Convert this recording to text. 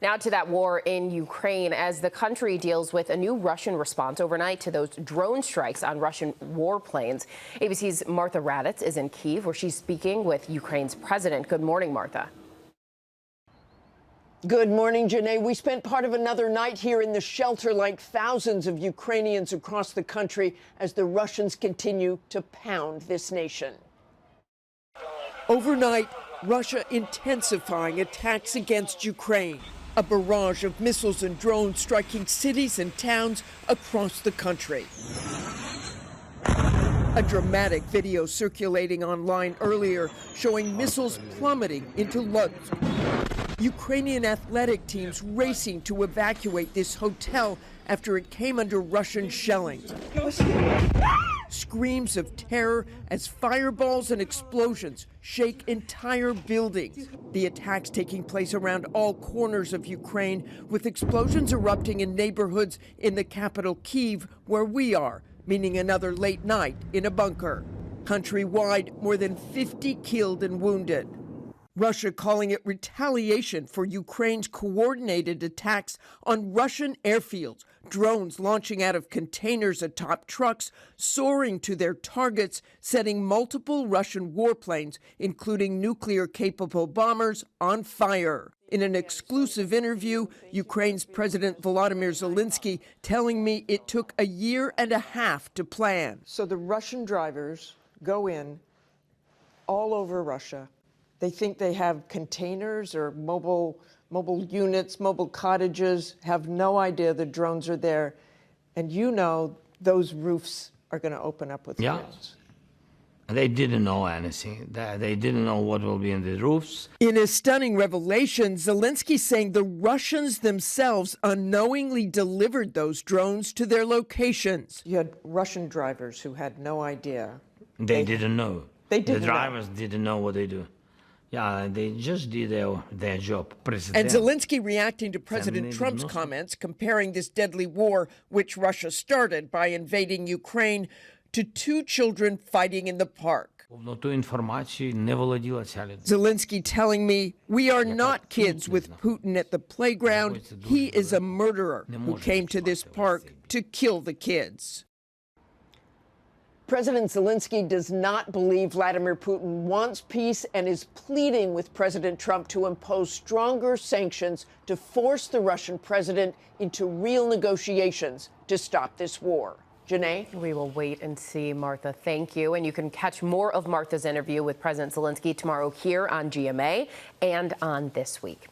Now to that war in Ukraine as the country deals with a new Russian response overnight to those drone strikes on Russian warplanes. ABC's Martha Raddatz is in Kyiv, where she's speaking with Ukraine's president. Good morning, Martha. Good morning, Janae. We spent part of another night here in the shelter like thousands of Ukrainians across the country as the Russians continue to pound this nation. Overnight, Russia intensifying attacks against Ukraine. A barrage of missiles and drones striking cities and towns across the country. A dramatic video circulating online earlier showing missiles plummeting into Lutsk. Ukrainian athletic teams racing to evacuate this hotel after it came under Russian shelling. Screams of terror as fireballs and explosions shake entire buildings. The attacks taking place around all corners of Ukraine, with explosions erupting in neighborhoods in the capital Kyiv, where we are, meaning another late night in a bunker. Countrywide, more than 50 killed and wounded. Russia calling it retaliation for Ukraine's coordinated attacks on Russian airfields, drones launching out of containers atop trucks, soaring to their targets, setting multiple Russian warplanes, including nuclear-capable bombers, on fire. In an exclusive interview, Ukraine's President Volodymyr Zelensky telling me it took a year and a half to plan. So the Russian drivers go in all over Russia. They think they have containers or mobile units, mobile cottages, have no idea the drones are there. And you know those roofs are going to open up with kids. They didn't know anything. They didn't know what will be in the roofs. In a stunning revelation, Zelensky saying the Russians themselves unknowingly delivered those drones to their locations. You had Russian drivers who had no idea. They didn't know. They didn't The drivers didn't know what they do. Yeah, they just did their job. And Zelensky reacting to President Trump's comments, comparing this deadly war, which Russia started by invading Ukraine, to two children fighting in the park. Zelensky telling me, we are not kids with Putin at the playground. He is a murderer who came to this park to kill the kids. President Zelensky does not believe Vladimir Putin wants peace and is pleading with President Trump to impose stronger sanctions to force the Russian president into real negotiations to stop this war. Janae? We will wait and see, Martha. Thank you. And you can catch more of Martha's interview with President Zelensky tomorrow here on GMA and on This Week.